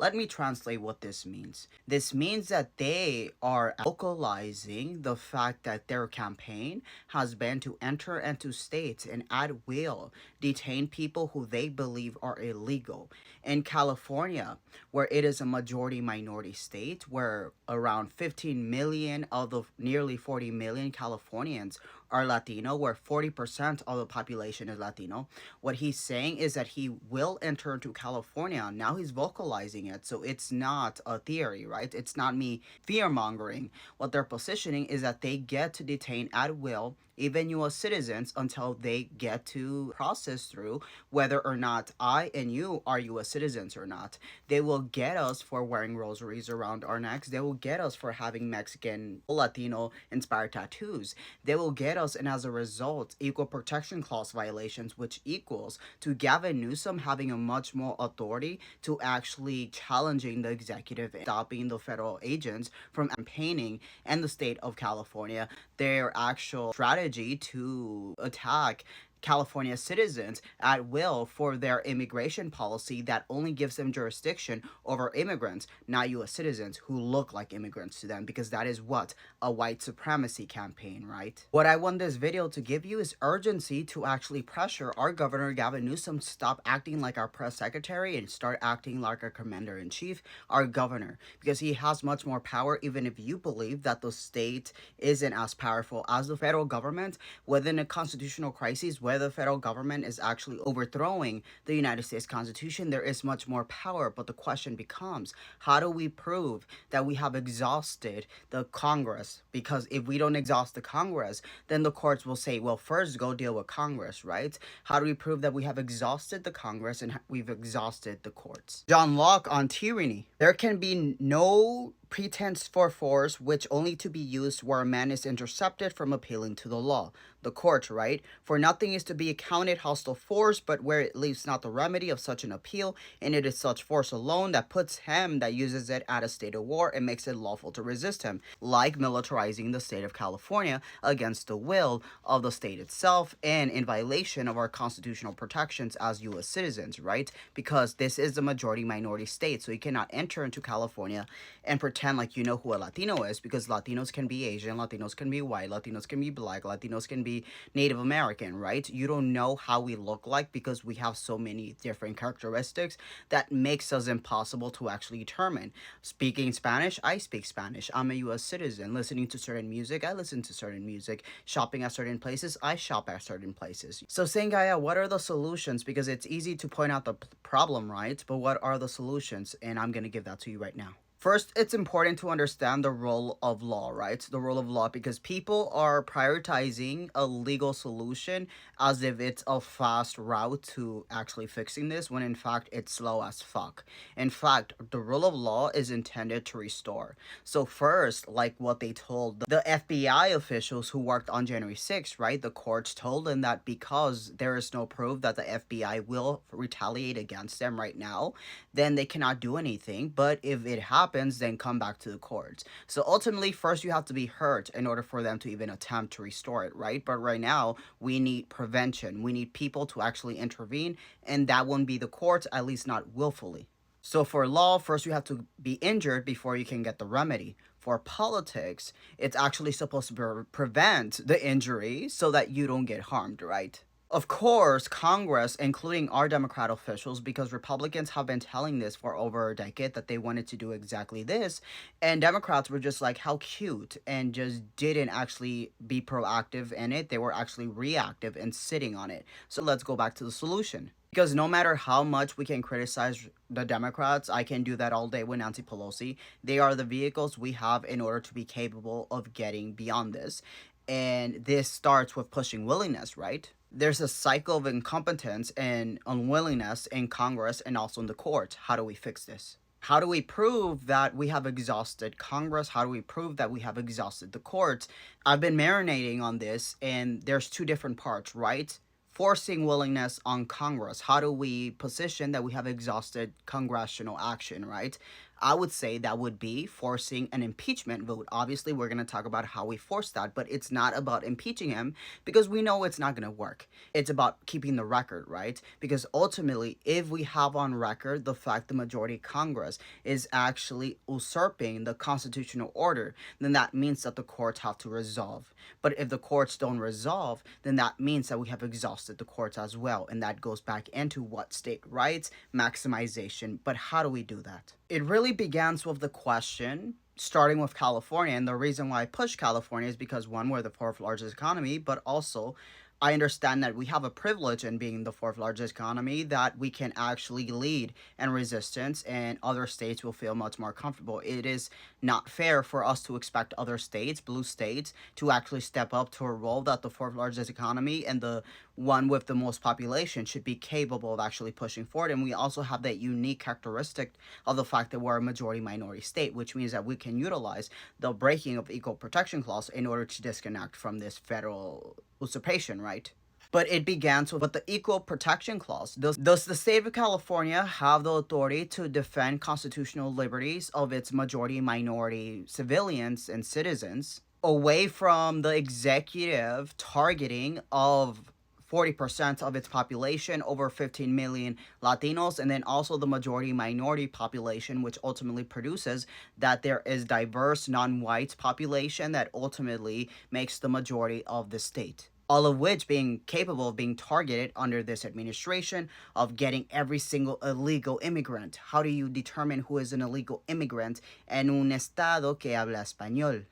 Let me translate what this means. This means that they are vocalizing the fact that their campaign has been to enter into states and at will detain people who they believe are illegal. In California, where it is a majority minority state, where around 15 million of the nearly 40 million Californians are Latino, where 40% of the population is Latino. What he's saying is that he will enter into California. Now he's vocalizing it. So it's not a theory, right? It's not me fear mongering. What they're positioning is that they get to detain at will even US citizens until they get to process through whether or not I and you are US citizens or not. They will get us for wearing rosaries around our necks. They will get us for having Mexican, Latino inspired tattoos. They will get us, and as a result, equal protection clause violations, which equals to Gavin Newsom having a much more authority to actually challenging the executive, stopping the federal agents from campaigning in the state of California, their actual strategy to attack California citizens at will for their immigration policy that only gives them jurisdiction over immigrants, not US citizens who look like immigrants to them, because that is what a white supremacy campaign, right? What I want this video to give you is urgency to actually pressure our governor Gavin Newsom to stop acting like our press secretary and start acting like our commander-in-chief, our governor, because he has much more power. Even if you believe that the state isn't as powerful as the federal government, within a constitutional crisis where the federal government is actually overthrowing the United States Constitution, there is much more power. But the question becomes, how do we prove that we have exhausted the Congress? Because if we don't exhaust the Congress, then the courts will say, well, first go deal with Congress, right? How do we prove that we have exhausted the Congress and we've exhausted the courts? John Locke on tyranny. There can be no pretense for force which only to be used where a man is intercepted from appealing to the law. The court, right? For nothing is to be accounted hostile force, but where it leaves not the remedy of such an appeal, and it is such force alone that puts him that uses it at a state of war and makes it lawful to resist him, like militarizing the state of California against the will of the state itself and in violation of our constitutional protections as U.S. citizens, right? Because this is a majority minority state, so you cannot enter into California and pretend like you know who a Latino is, because Latinos can be Asian, Latinos can be white, Latinos can be black, Latinos can be Native American, right? You don't know how we look like because we have so many different characteristics that makes us impossible to actually determine. Speaking Spanish, I speak Spanish. I'm a US citizen. Listening to certain music, I listen to certain music. Shopping at certain places, I shop at certain places. So Sangaya, what are the solutions? Because it's easy to point out the problem, right? But what are the solutions? And I'm going to give that to you right now. First, it's important to understand the role of law, right? The role of law, because people are prioritizing a legal solution as if it's a fast route to actually fixing this, when in fact it's slow as fuck. In fact, the rule of law is intended to restore. So first, like what they told the FBI officials who worked on January 6th, right? The courts told them that because there is no proof that the FBI will retaliate against them right now, then they cannot do anything. But if it happens, then come back to the courts. So ultimately, first you have to be hurt in order for them to even attempt to restore it, right? But right now, we need prevention. We need people to actually intervene, and that won't be the courts, at least not willfully. So for law, first you have to be injured before you can get the remedy. For politics, it's actually supposed to prevent the injury so that you don't get harmed, right? Of course, Congress, including our Democrat officials, because Republicans have been telling this for over a decade that they wanted to do exactly this, and Democrats were just like, how cute, and just didn't actually be proactive in it. They were actually reactive and sitting on it. So let's go back to the solution. Because no matter how much we can criticize the Democrats, I can do that all day with Nancy Pelosi. They are the vehicles we have in order to be capable of getting beyond this. And this starts with pushing willingness, right? There's a cycle of incompetence and unwillingness in Congress and also in the courts. How do we fix this? How do we prove that we have exhausted Congress? How do we prove that we have exhausted the courts? I've been marinating on this, and there's two different parts, right? forcing willingness on Congress. How do we position that we have exhausted congressional action, right? I would say that would be forcing an impeachment vote. Obviously, we're going to talk about how we force that, but it's not about impeaching him because we know it's not going to work. It's about keeping the record, right? Because ultimately, if we have on record the fact the majority Congress is actually usurping the constitutional order, then that means that the courts have to resolve. But if the courts don't resolve, then that means that we have exhausted the courts as well. And that goes back into what state rights, maximization. But how do we do that? It really begins with the question, starting with California. And the reason why I push California is because, one, we're the fourth largest economy, but also I understand that we have a privilege in being the fourth largest economy, that we can actually lead in resistance and other states will feel much more comfortable. It is not fair for us to expect other states, blue states, to actually step up to a role that the fourth largest economy and the one with the most population should be capable of actually pushing forward. And we also have that unique characteristic of the fact that we're a majority minority state, which means that we can utilize the breaking of the Equal Protection Clause in order to disconnect from this federal usurpation, right? But it began with the Equal Protection Clause. Does the state of California have the authority to defend constitutional liberties of its majority minority civilians and citizens away from the executive targeting of 40% of its population, over 15 million Latinos, and then also the majority minority population, which ultimately produces that there is diverse non-white population that ultimately makes the majority of the state? All of which being capable of being targeted under this administration of getting every single illegal immigrant. How do you determine who is an illegal immigrant en un estado que habla español?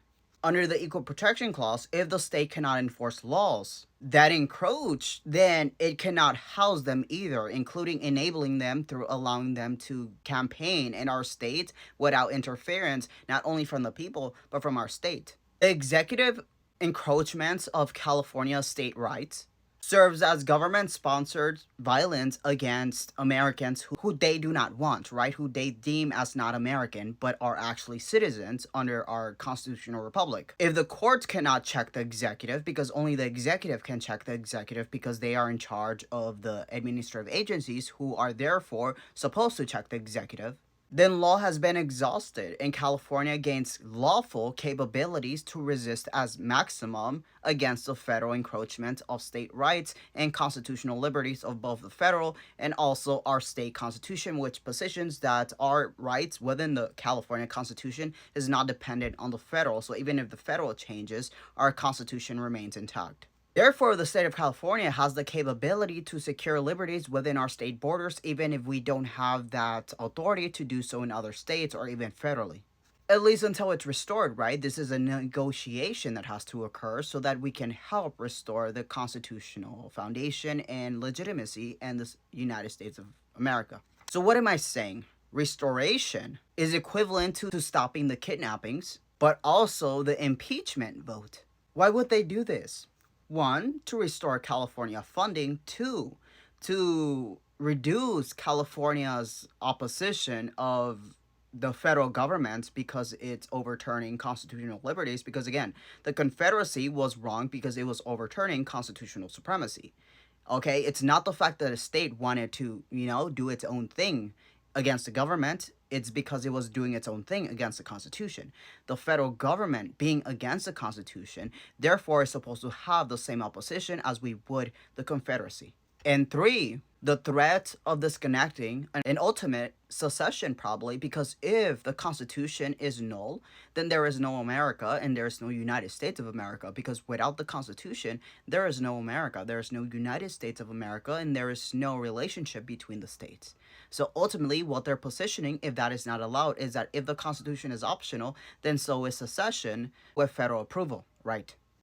Under the Equal Protection Clause, if the state cannot enforce laws that encroach, then it cannot house them either, including enabling them through allowing them to campaign in our state without interference, not only from the people, but from our state. The executive encroachments of California state rights serves as government-sponsored violence against Americans who they do not want, right? Who they deem as not American, but are actually citizens under our constitutional republic. If the courts cannot check the executive, because only the executive can check the executive because they are in charge of the administrative agencies who are therefore supposed to check the executive, then law has been exhausted, and California gains lawful capabilities to resist as maximum against the federal encroachment of state rights and constitutional liberties of both the federal and also our state constitution, which positions that our rights within the California Constitution is not dependent on the federal. So even if the federal changes, our constitution remains intact. Therefore, the state of California has the capability to secure liberties within our state borders, even if we don't have that authority to do so in other states or even federally. At least until it's restored, right? This is a negotiation that has to occur so that we can help restore the constitutional foundation and legitimacy in the United States of America. So what am I saying? Restoration is equivalent to stopping the kidnappings, but also the impeachment vote. Why would they do this? One, to restore California funding. Two, to reduce California's opposition of the federal government because it's overturning constitutional liberties. Because again, the Confederacy was wrong because it was overturning constitutional supremacy. Okay, it's not the fact that a state wanted to, do its own thing against the government. It's because it was doing its own thing against the Constitution. The federal government being against the Constitution, therefore, is supposed to have the same opposition as we would the Confederacy. And three, the threat of disconnecting an ultimate secession, probably, because if the Constitution is null, then there is no America and there is no United States of America, because without the Constitution, there is no America, there is no United States of America, and there is no relationship between the states. So ultimately, what they're positioning, if that is not allowed, is that if the Constitution is optional, then so is secession with federal approval, right?